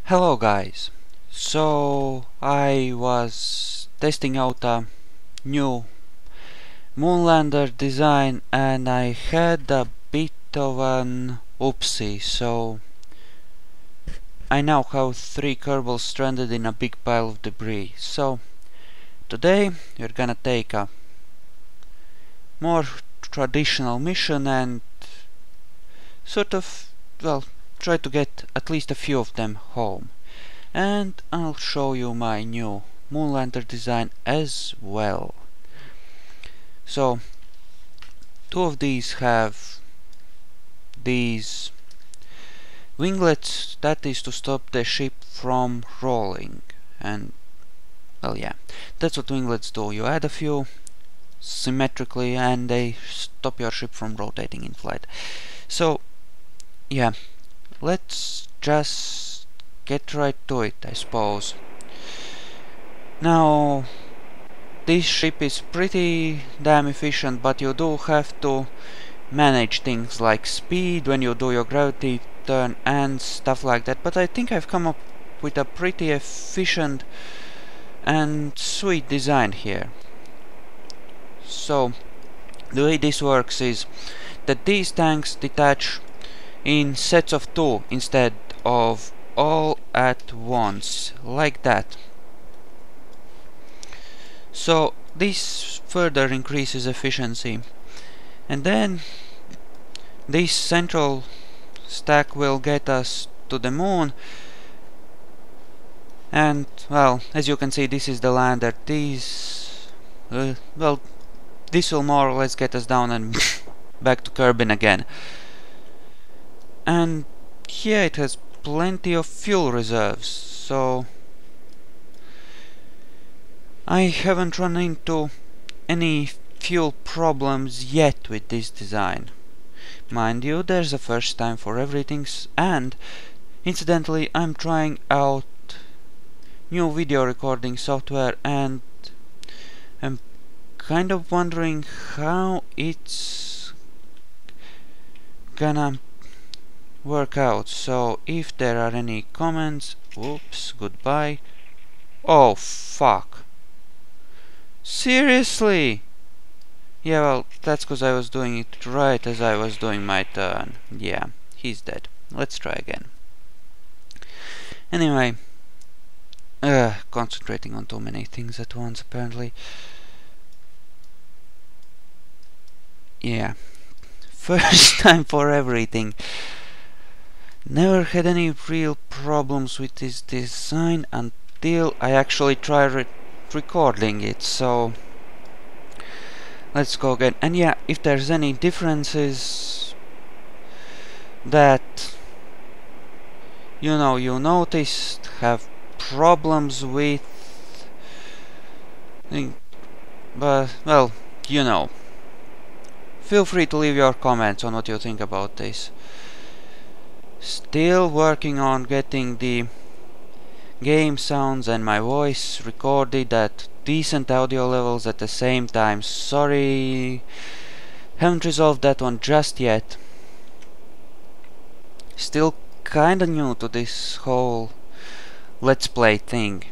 Hello guys, so I was testing out a new Moonlander design and I had a bit of an oopsie, so I now have 3 Kerbals stranded in a big pile of debris. So today we're gonna take a more traditional mission and sort of, well, try to get at least a few of them home. And I'll show you my new Moonlander design as well. So 2 of these have these winglets, that is to stop the ship from rolling, and well, yeah, that's what winglets do. You add a few symmetrically and they stop your ship from rotating in flight. So yeah, let's just get right to it, I suppose. Now, this ship is pretty damn efficient, but you do have to manage things like speed when you do your gravity turn and stuff like that. But I think I've come up with a pretty efficient and sweet design here. So the way this works is that these tanks detach in sets of 2 instead of all at once, like that. So this further increases efficiency, and then this central stack will get us to the moon. And well, as you can see, this is the lander. These well, this will more or less get us down and back to Kerbin again. And here it has plenty of fuel reserves, so I haven't run into any fuel problems yet with this design. Mind you, there's a first time for everything, and incidentally I'm trying out new video recording software and I'm kind of wondering how it's gonna work out. So if there are any comments, whoops, goodbye. Oh fuck. Seriously? Yeah, well, that's because I was doing it right as I was doing my turn. Yeah, he's dead. Let's try again. Anyway, concentrating on too many things at once, apparently. Yeah, first time for everything. Never had any real problems with this design until I actually tried recording it, so let's go again. And yeah, if there's any differences that you noticed, have problems with, but well, feel free to leave your comments on what you think about this. Still working on getting the game sounds and my voice recorded at decent audio levels at the same time. Sorry, haven't resolved that one just yet. Still kinda new to this whole let's play thing.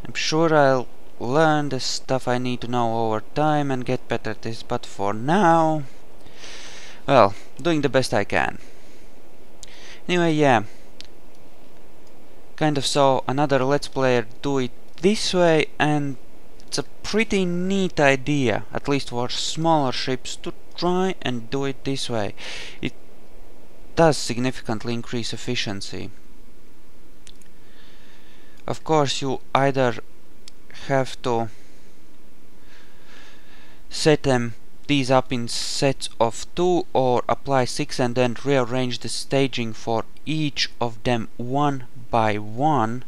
I'm sure I'll learn the stuff I need to know over time and get better at this, but for now, well, doing the best I can. Anyway, yeah, kind of saw another let's player do it this way, and it's a pretty neat idea, at least for smaller ships, to try and do it this way. It does significantly increase efficiency. Of course, you either have to set these up in sets of 2 or apply 6 and then rearrange the staging for each of them one by one.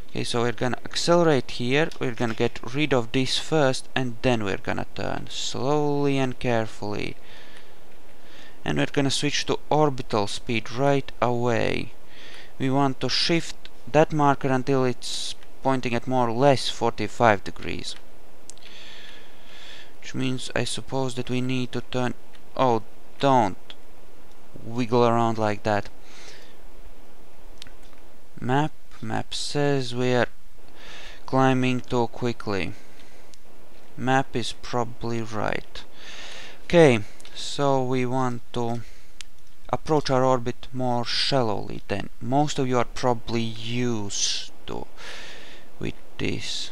Okay, so we're gonna accelerate here, we're gonna get rid of this first, and then we're gonna turn slowly and carefully. And we're gonna switch to orbital speed right away. We want to shift that marker until it's pointing at more or less 45 degrees. Which means, I suppose, that we need to turn... Oh, don't wiggle around like that. Map says we are climbing too quickly. Map is probably right. Okay, so we want to approach our orbit more shallowly than most of you are probably used to with this.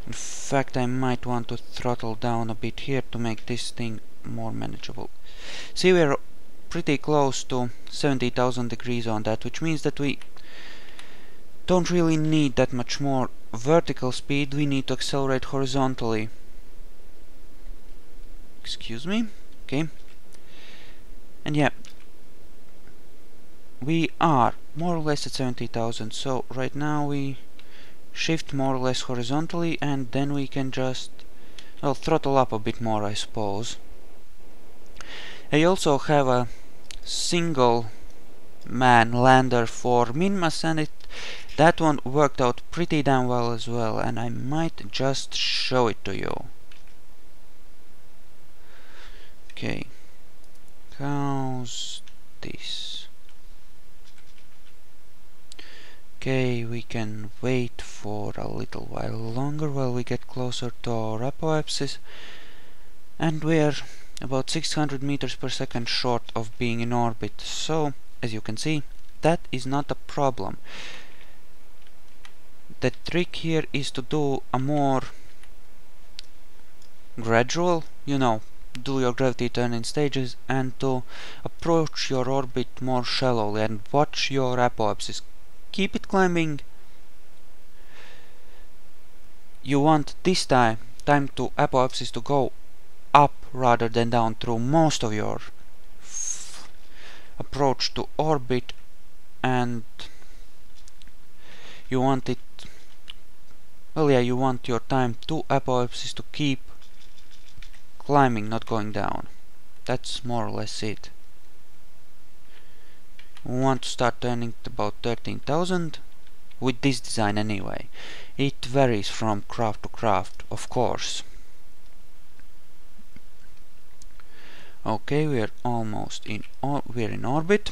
In fact, I might want to throttle down a bit here to make this thing more manageable. See, we're pretty close to 70,000 degrees on that, which means that we don't really need that much more vertical speed. We need to accelerate horizontally. Excuse me. Okay. And yeah, we are more or less at 70,000, so right now we shift more or less horizontally, and then we can just, well, throttle up a bit more, I suppose. I also have a single man lander for Minmas, and that one worked out pretty damn well as well, and I might just show it to you. Okay, how's this? Okay, we can wait for a little while longer while we get closer to our apoapsis, and we're about 600 meters per second short of being in orbit, so as you can see, that is not a problem. The trick here is to do a more gradual, you know, do your gravity turn in stages, and to approach your orbit more shallowly and watch your apoapsis. Keep it climbing. You want this time to apoapsis to go up rather than down through most of your approach to orbit, and you want it, well, yeah, you want your time to apoapsis to keep climbing, not going down. That's more or less it. We want to start turning at about 13,000 with this design anyway. It varies from craft to craft, of course. Okay, we're almost in orbit,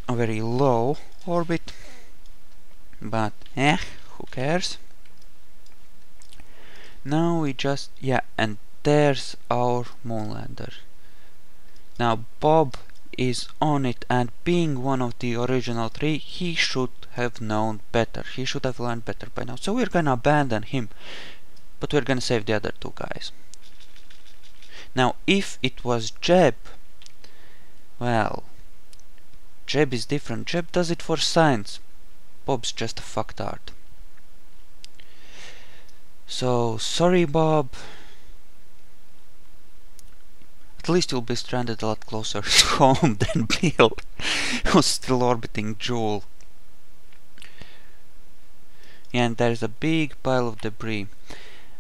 a very low orbit, but who cares? Now we just, yeah, and there's our moonlander. Now Bob is on it, and being one of the original three, he should have known better. He should have learned better by now. So we're gonna abandon him, but we're gonna save the other two guys. Now, if it was Jeb, well, Jeb is different. Jeb does it for science. Bob's just a fucktard. So, sorry Bob. At least you'll be stranded a lot closer to home than Bill, who's still orbiting Joule. And there's a big pile of debris.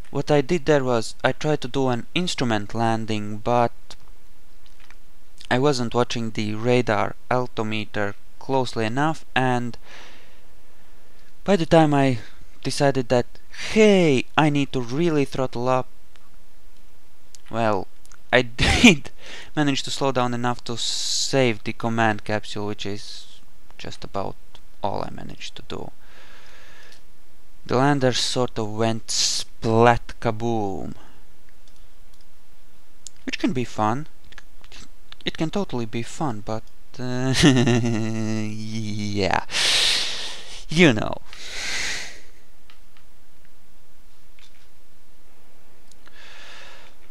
What I did there was, I tried to do an instrument landing, but I wasn't watching the radar altimeter closely enough, and by the time I decided that, hey, I need to really throttle up, well, I did manage to slow down enough to save the command capsule, which is just about all I managed to do. The lander sort of went splat kaboom, which can be fun. It can totally be fun, but yeah, you know.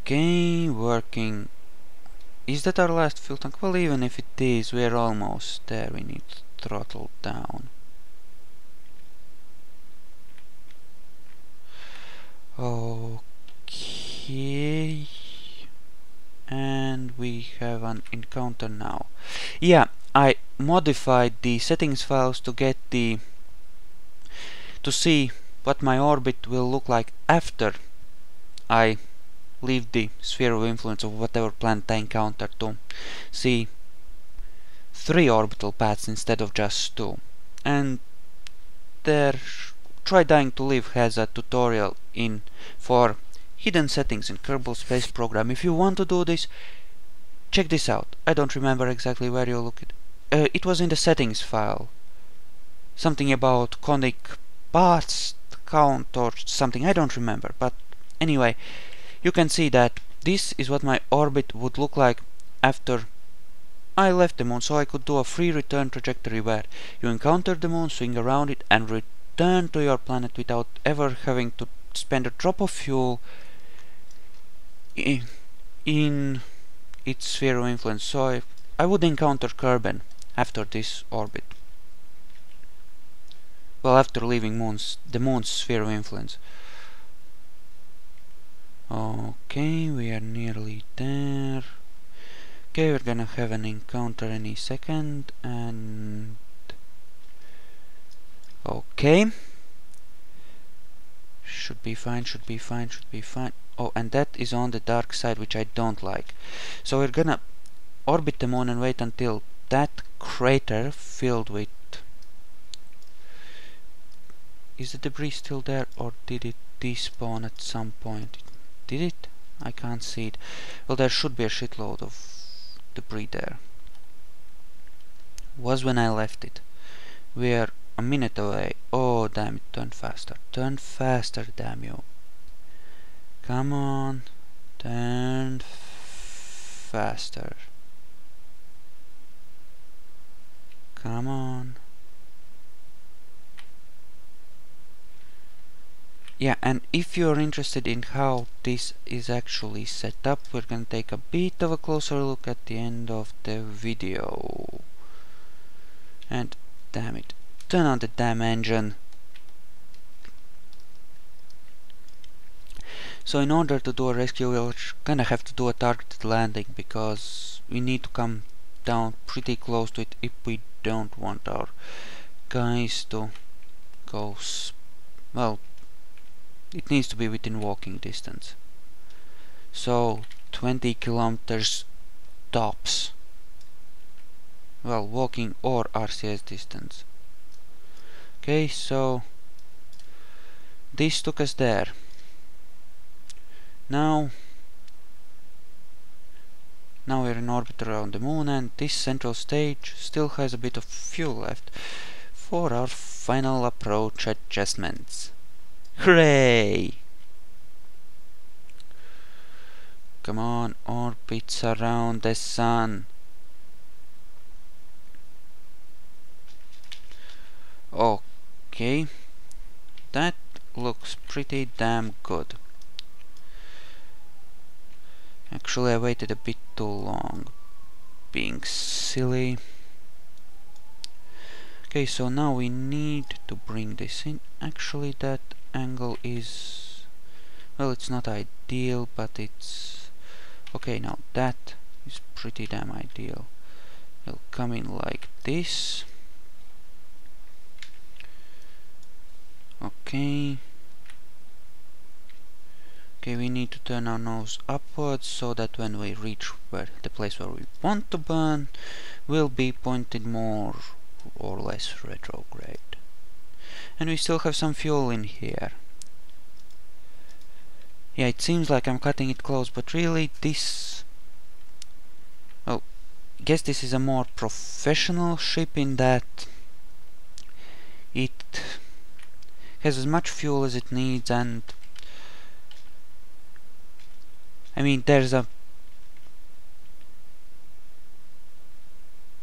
Okay, working. Is that our last fuel tank? Well, even if it is, we're almost there. We need to throttle down. Okay, and we have an encounter now. Yeah, I modified the settings files to get to see what my orbit will look like after I leave the sphere of influence of whatever planet I encounter, to see 3 orbital paths instead of just 2. And there, Try Dying to Live has a tutorial for hidden settings in Kerbal Space Program. If you want to do this, check this out. I don't remember exactly where you look at. it was in the settings file. Something about conic paths count or something, I don't remember. But anyway, you can see that this is what my orbit would look like after I left the moon. So I could do a free return trajectory where you encounter the moon, swing around it, and return to your planet without ever having to spend a drop of fuel in its sphere of influence. So I would encounter Kerbal after this orbit. Well, after leaving the moon's sphere of influence. Okay, we are nearly there. Okay, we're gonna have an encounter any second, and okay, should be fine, should be fine, should be fine. Oh, and that is on the dark side, which I don't like. So we're gonna orbit the moon and wait until that crater filled with... Is the debris still there, or did it despawn at some point? Did it? I can't see it. Well, there should be a shitload of debris there. Was when I left it. We're a minute away. Oh, damn it, turn faster. Turn faster, damn you. Come on. Turn faster. Come on. Yeah, and if you're interested in how this is actually set up, we're gonna take a bit of a closer look at the end of the video. And damn it, turn on the damn engine. So in order to do a rescue, we're gonna have to do a targeted landing, because we need to come down pretty close to it if we don't want our guys to go well, it needs to be within walking distance. So 20 kilometers tops. Well, walking or RCS distance. Okay, so this took us there. Now we're in orbit around the moon, and this central stage still has a bit of fuel left for our final approach adjustments. Hooray! Come on, orbits around the sun. Okay, that looks pretty damn good. Actually, I waited a bit too long, being silly. Okay, so now we need to bring this in. Actually, that angle is... well, it's not ideal, but it's... okay, now that is pretty damn ideal. It'll come in like this. Okay. Okay, we need to turn our nose upwards so that when we reach the place where we want to burn, we'll be pointed more or less retrograde. And we still have some fuel in here. Yeah, it seems like I'm cutting it close, but really this... well, I guess this is a more professional ship in that it has as much fuel as it needs, and I mean, there's a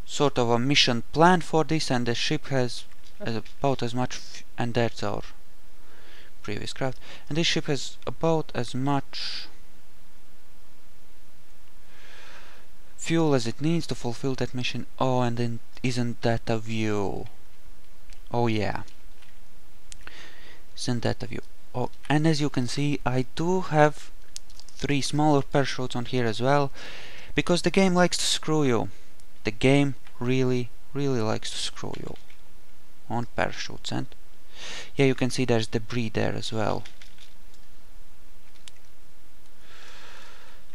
sort of a mission plan for this, and the ship has about as much and that's our previous craft, and this ship has about as much fuel as it needs to fulfill that mission. Oh, and then isn't that a view? Oh yeah, isn't that a view? Oh, and as you can see, I do have 3 smaller parachutes on here as well, because the game likes to screw you. The game really likes to screw you on parachutes. And yeah, you can see there's debris there as well.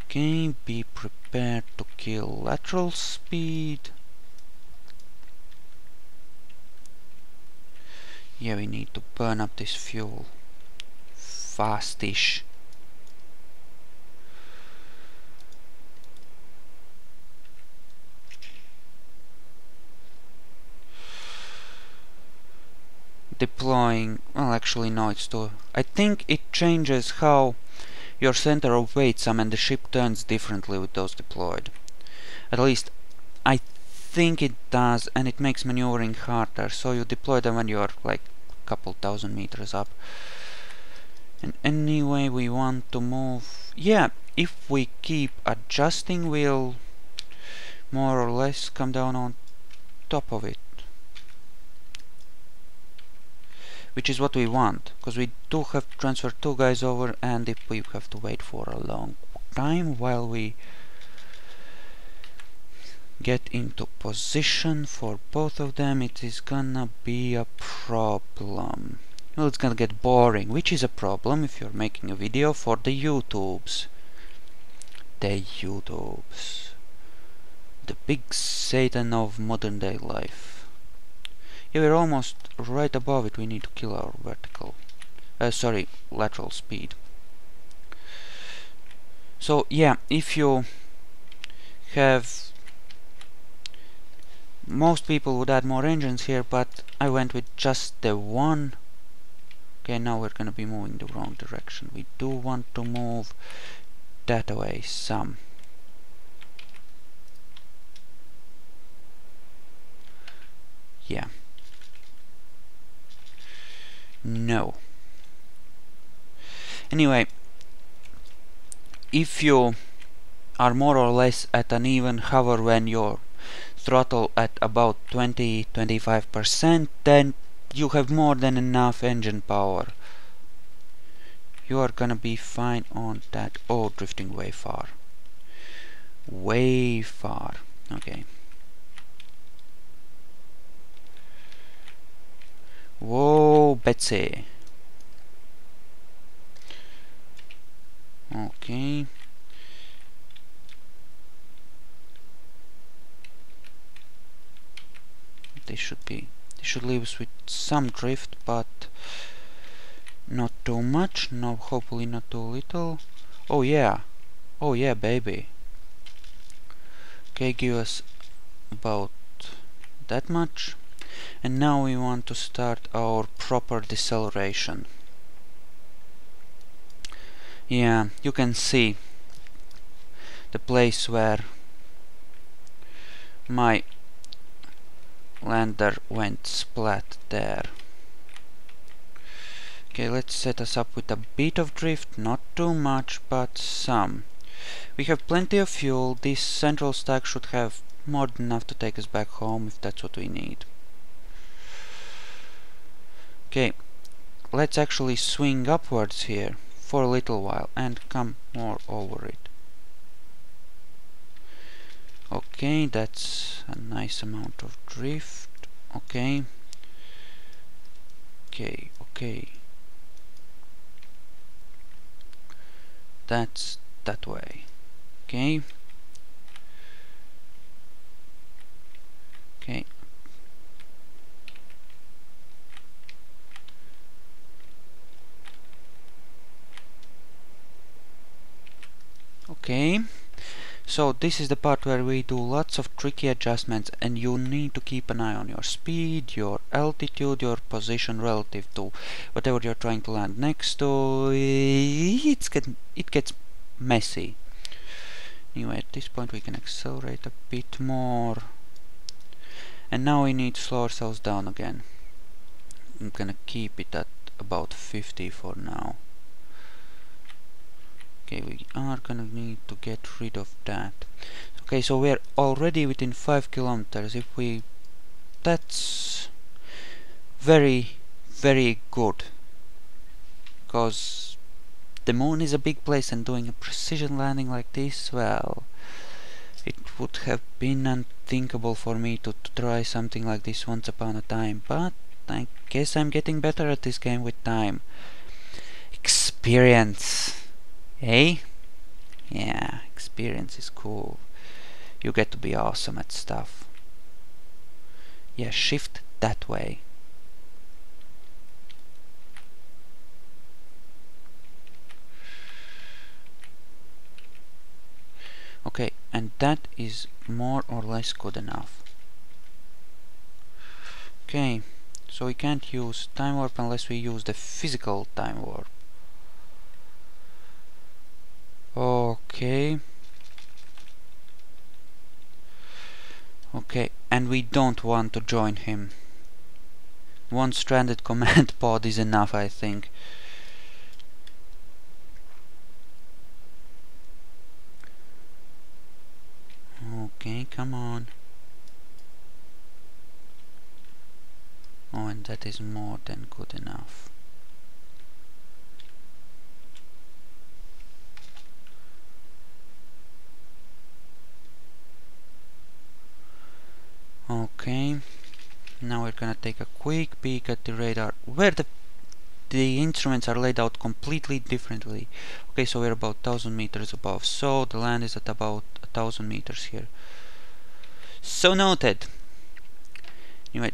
Okay, be prepared to kill lateral speed. Yeah, we need to burn up this fuel fastish. deploying, well, actually no, it's too, I think it changes how your center of weight and the ship turns differently with those deployed. At least I think it does, and it makes maneuvering harder, so you deploy them when you're like a couple thousand meters up. And anyway, we want to move, yeah, if we keep adjusting, we'll more or less come down on top of it, which is what we want, because we do have to transfer 2 guys over, and if we have to wait for a long time while we get into position for both of them, it is gonna be a problem. Well, it's gonna get boring, which is a problem if you're making a video for the YouTubes. The YouTubes. The big Satan of modern day life. Yeah, we're almost right above it. We need to kill our lateral speed. So yeah, if you have, most people would add more engines here, but I went with just the one. Okay, now we're gonna be moving the wrong direction. We do want to move that way some. Yeah. No. Anyway, if you are more or less at an even hover when your throttle at about 20-25%, then you have more than enough engine power. You are gonna be fine on that. Oh, drifting way far. Way far. Okay. Whoa, Betsy. Okay. They should leave us with some drift, but not too much. No, hopefully not too little. Oh yeah. Oh yeah, baby. Okay, give us about that much. And now we want to start our proper deceleration. Yeah, you can see the place where my lander went splat there. Okay, let's set us up with a bit of drift, not too much, but some. We have plenty of fuel. This central stack should have more than enough to take us back home if that's what we need. Okay, let's actually swing upwards here for a little while and come more over it. Okay, that's a nice amount of drift. Okay. Okay. That's that way. Okay. Okay. Okay. So this is the part where we do lots of tricky adjustments, and you need to keep an eye on your speed, your altitude, your position relative to whatever you're trying to land next to. It gets messy. Anyway, at this point we can accelerate a bit more. And now we need to slow ourselves down again. I'm gonna keep it at about 50 for now. Okay, we are gonna need to get rid of that. Okay, so we're already within 5 kilometers. That's very, very good, because the moon is a big place, and doing a precision landing like this, well, it would have been unthinkable for me to try something like this once upon a time, but I guess I'm getting better at this game with time. Experience. Hey? Yeah, experience is cool. You get to be awesome at stuff. Yeah, shift that way. Okay, and that is more or less good enough. Okay, so we can't use time warp unless we use the physical time warp. Okay. Okay, and we don't want to join him. One stranded command pod is enough, I think. Okay, come on. Oh, and that is more than good enough. Okay, now we're gonna take a quick peek at the radar, where the instruments are laid out completely differently. Okay, so we're about 1000 meters above, so the land is at about 1000 meters here. So noted. Anyway,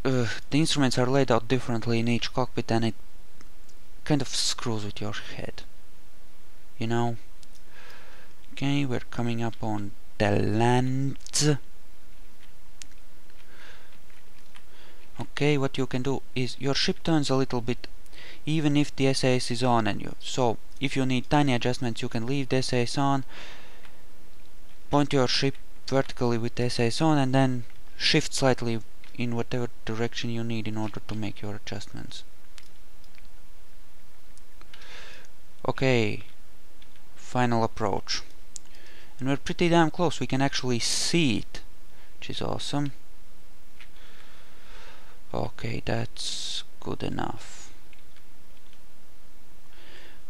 the instruments are laid out differently in each cockpit, and it kind of screws with your head, you know. Okay, we're coming up on the land. Okay, what you can do is your ship turns a little bit even if the SAS is on, and so if you need tiny adjustments you can leave the SAS on, point your ship vertically with the SAS on, and then shift slightly in whatever direction you need in order to make your adjustments. Okay, final approach, and we're pretty damn close. We can actually see it, which is awesome. Okay, that's good enough.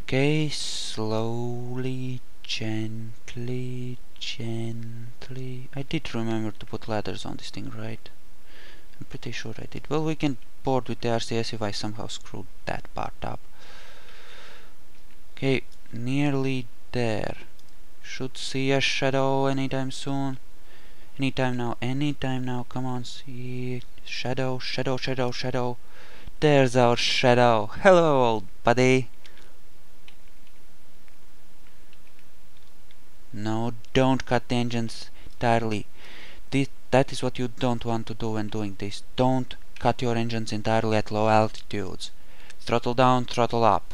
Okay, slowly, gently, gently. I did remember to put ladders on this thing, right? I'm pretty sure I did. Well, we can board with the RCS if I somehow screwed that part up. Okay, nearly there. Should see a shadow anytime soon. Anytime now, come on, see it. Shadow, shadow, shadow, shadow. There's our shadow. Hello, old buddy. No, don't cut the engines entirely. That is what you don't want to do when doing this. Don't cut your engines entirely at low altitudes. Throttle down, throttle up.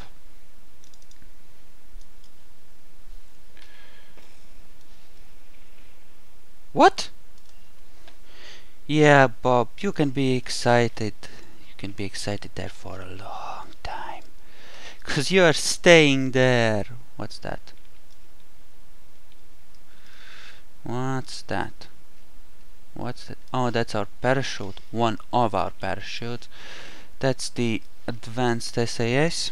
What? Yeah, Bob, you can be excited. You can be excited there for a long time. 'Cause you are staying there. What's that? What's that? What's that? Oh, that's our parachute. One of our parachutes. That's the advanced SAS.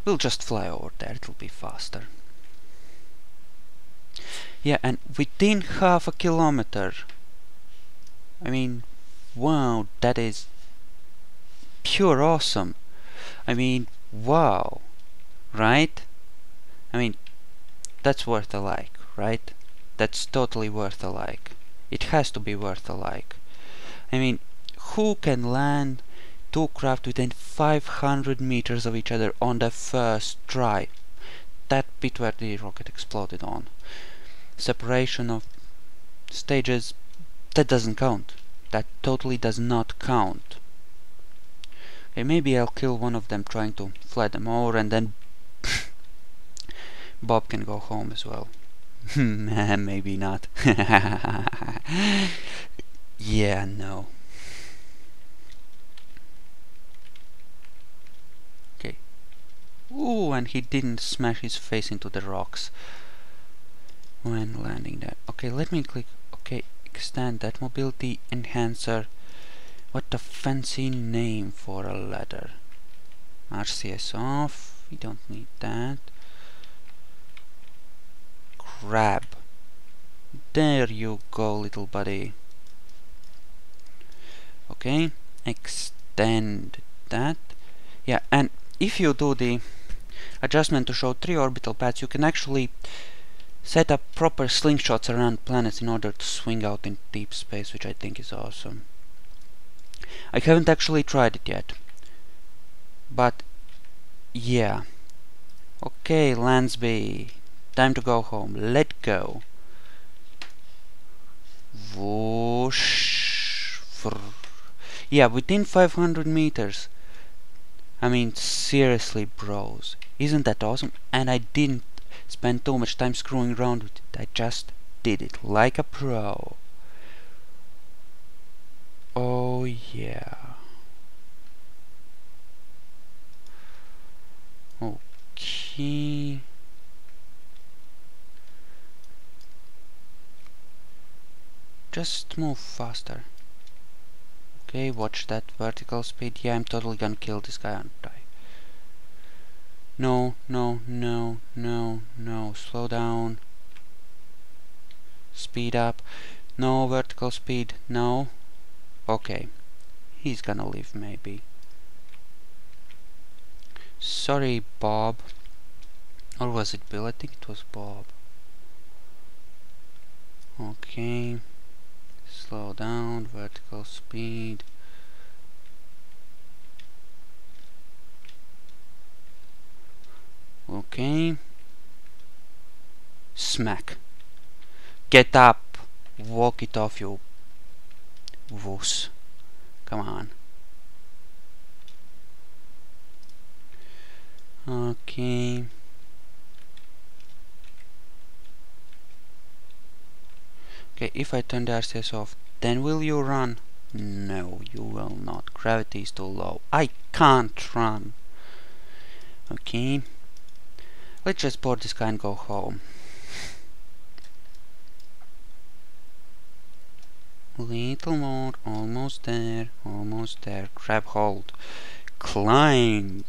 We'll just fly over there, it'll be faster. Yeah, and within half a kilometer. I mean, wow, that is pure awesome. I mean, wow, right? I mean, that's worth a like, right? That's totally worth a like. It has to be worth a like. I mean, who can land two craft within 500 meters of each other on the first try? That bit where the rocket exploded on. Separation of stages, that doesn't count. That totally does not count. Okay, maybe I'll kill one of them trying to fly them over, and then Bob can go home as well. Maybe not. Yeah, no. Okay. Ooh, and he didn't smash his face into the rocks when landing there. Okay, let me click. Okay, extend that mobility enhancer. What a fancy name for a ladder. RCS off. We don't need that. Grab. There you go, little buddy. Okay, extend that. Yeah, and if you do the adjustment to show 3 orbital paths, you can actually set up proper slingshots around planets in order to swing out in deep space, which I think is awesome. I haven't actually tried it yet, but yeah, Okay, Lansby. Time to go home. Let go. Whoosh. Yeah, within 500 meters. I mean, seriously, bros. Isn't that awesome? And I didn't spend too much time screwing around with it. I just did it like a pro. Oh, yeah. Okay. Just move faster. Okay, watch that vertical speed. Yeah, I'm totally gonna kill this guy, aren't I? No, no, no, no, no. Slow down. Speed up. No, vertical speed. No. Okay. He's gonna live, maybe. Sorry, Bob. Or was it Bill? I think it was Bob. Okay. Slow down. Vertical speed. Okay. Smack. Get up. Walk it off, you wuss. Come on. Okay. Okay, if I turn the RCS off, then will you run? No, you will not. Gravity is too low. I can't run. Okay. Let's just board this guy and go home. Little more. Almost there. Almost there. Grab hold. Climb.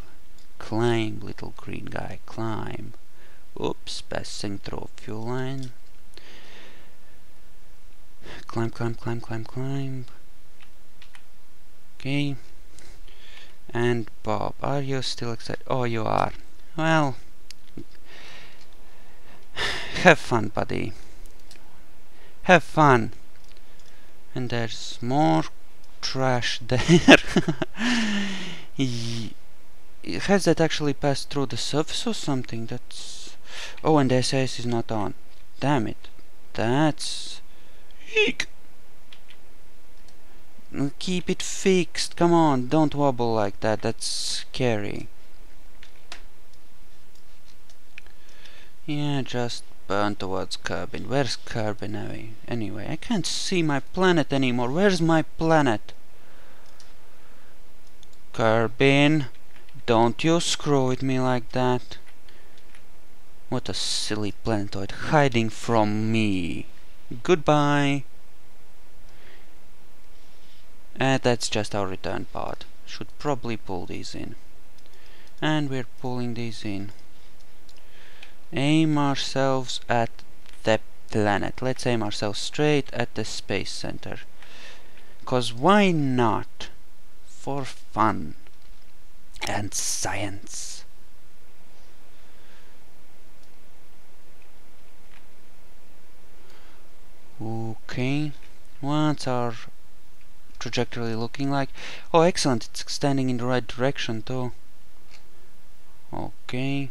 Climb, little green guy. Climb. Oops, passing through fuel line. Climb, climb, climb, climb, climb. Okay. And Bob, are you still excited? Oh, you are. Well, have fun, buddy. Have fun. And there's more trash there. Has that actually passed through the surface or something? That's... Oh, and the SAS is not on. Damn it. That's... Eek. Keep it fixed. Come on, don't wobble like that. That's scary. Yeah, just burn towards Kerbin. Where's Kerbin anyway? I can't see my planet anymore. Where's my planet? Kerbin, don't you screw with me like that. What a silly planetoid hiding from me. Goodbye. And that's just our return pod. Should probably pull these in. And we're pulling these in. Aim ourselves at the planet. Let's aim ourselves straight at the space center. 'Cause why not? For fun. And science. Okay. What's our trajectory looking like? Oh, excellent. It's extending in the right direction too. Okay.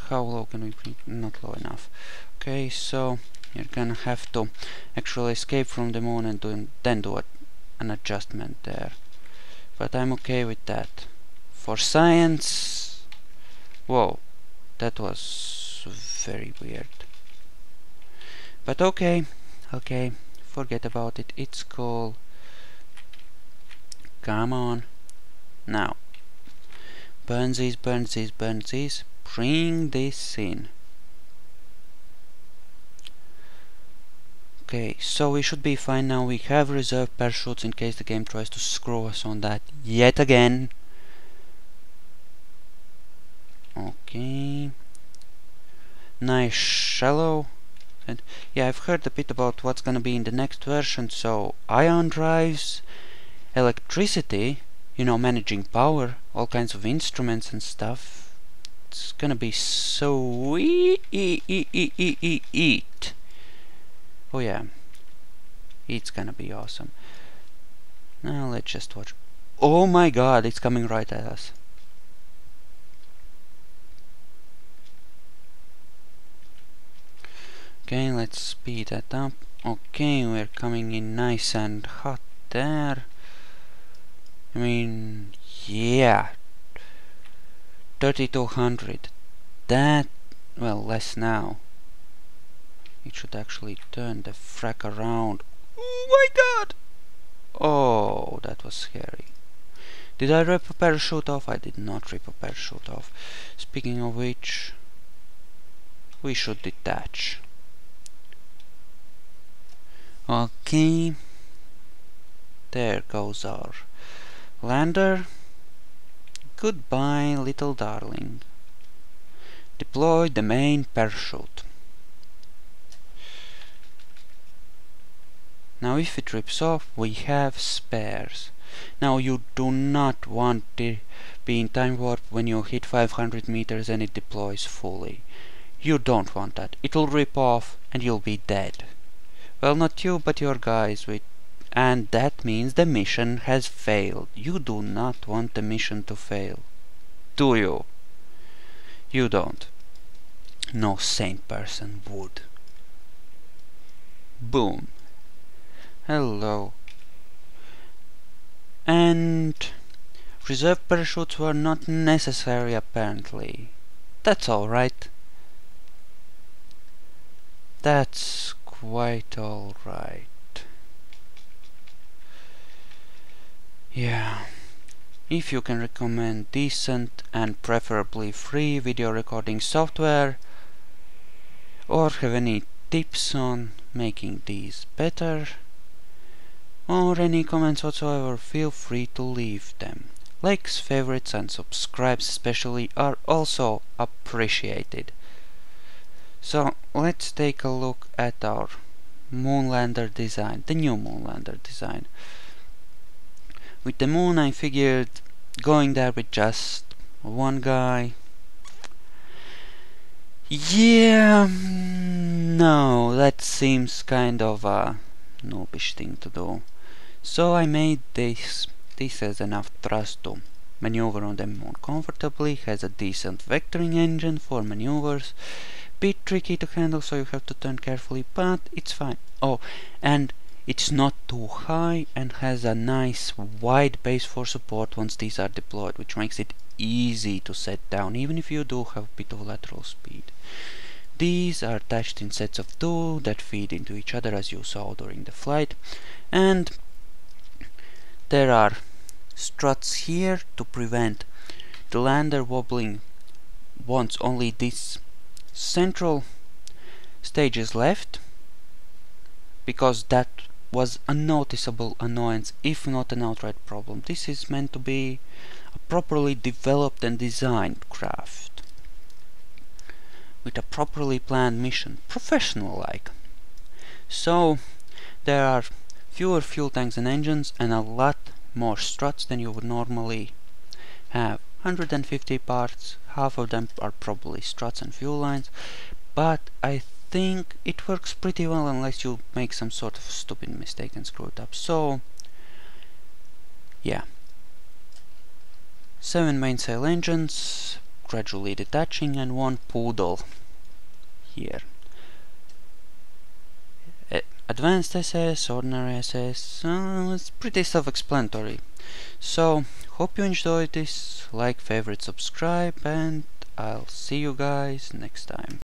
How low can we bring? Not low enough. Okay, so you're gonna have to actually escape from the moon and then do an adjustment there. But I'm okay with that. For science... Whoa, that was very weird. But okay, okay, forget about it. It's cool. Come on. Now. Burn these, burn these, burn these. Bring this in. Okay, so we should be fine now. We have reserve parachutes in case the game tries to screw us on that yet again. Okay. Nice shallow. And yeah, I've heard a bit about what's gonna be in the next version. So ion drives, electricity, you know, managing power, all kinds of instruments and stuff. It's gonna be so eat. Oh yeah, it's gonna be awesome. Now let's just watch. Oh my god, it's coming right at us. Okay, let's speed that up. Okay, we're coming in nice and hot there. I mean, yeah, 3200. That, well, less now. It should actually turn the frack around. Oh my god! Oh, that was scary. Did I rip a parachute off? I did not rip a parachute off. Speaking of which, we should detach. Okay. There goes our lander. Goodbye, little darling. Deploy the main parachute. Now if it rips off, we have spares. Now you do not want to be in time warp when you hit 500 meters and it deploys fully. You don't want that. It'll rip off and you'll be dead. Well, not you, but your guys with... And that means the mission has failed. You do not want the mission to fail. Do you? You don't. No sane person would. Boom. Hello. And reserve parachutes were not necessary apparently. That's alright. That's quite alright. Yeah. If you can recommend decent and preferably free video recording software, or have any tips on making these better, or any comments whatsoever, feel free to leave them. Likes, favorites and subscribes especially are also appreciated. So let's take a look at our Moonlander design, the new Moonlander design. With the moon I figured going there with just one guy. Yeah, no, that seems kind of a noobish thing to do. So I made this has enough thrust to maneuver on the moon comfortably, has a decent vectoring engine for maneuvers, bit tricky to handle so you have to turn carefully, but it's fine. Oh, and it's not too high and has a nice wide base for support once these are deployed, which makes it easy to set down even if you do have a bit of lateral speed. These are attached in sets of 2 that feed into each other as you saw during the flight, and there are struts here to prevent the lander wobbling once only this central stage is left, because that was a noticeable annoyance, if not an outright problem. This is meant to be a properly developed and designed craft with a properly planned mission, professional-like. So there are fewer fuel tanks and engines and a lot more struts than you would normally have. 150 parts, half of them are probably struts and fuel lines, but I think it works pretty well unless you make some sort of stupid mistake and screw it up. So yeah, 7 mainsail engines gradually detaching and 1 poodle here. Advanced SS, ordinary SS, it's pretty self-explanatory. So hope you enjoyed this. Like, favorite, subscribe, and I'll see you guys next time.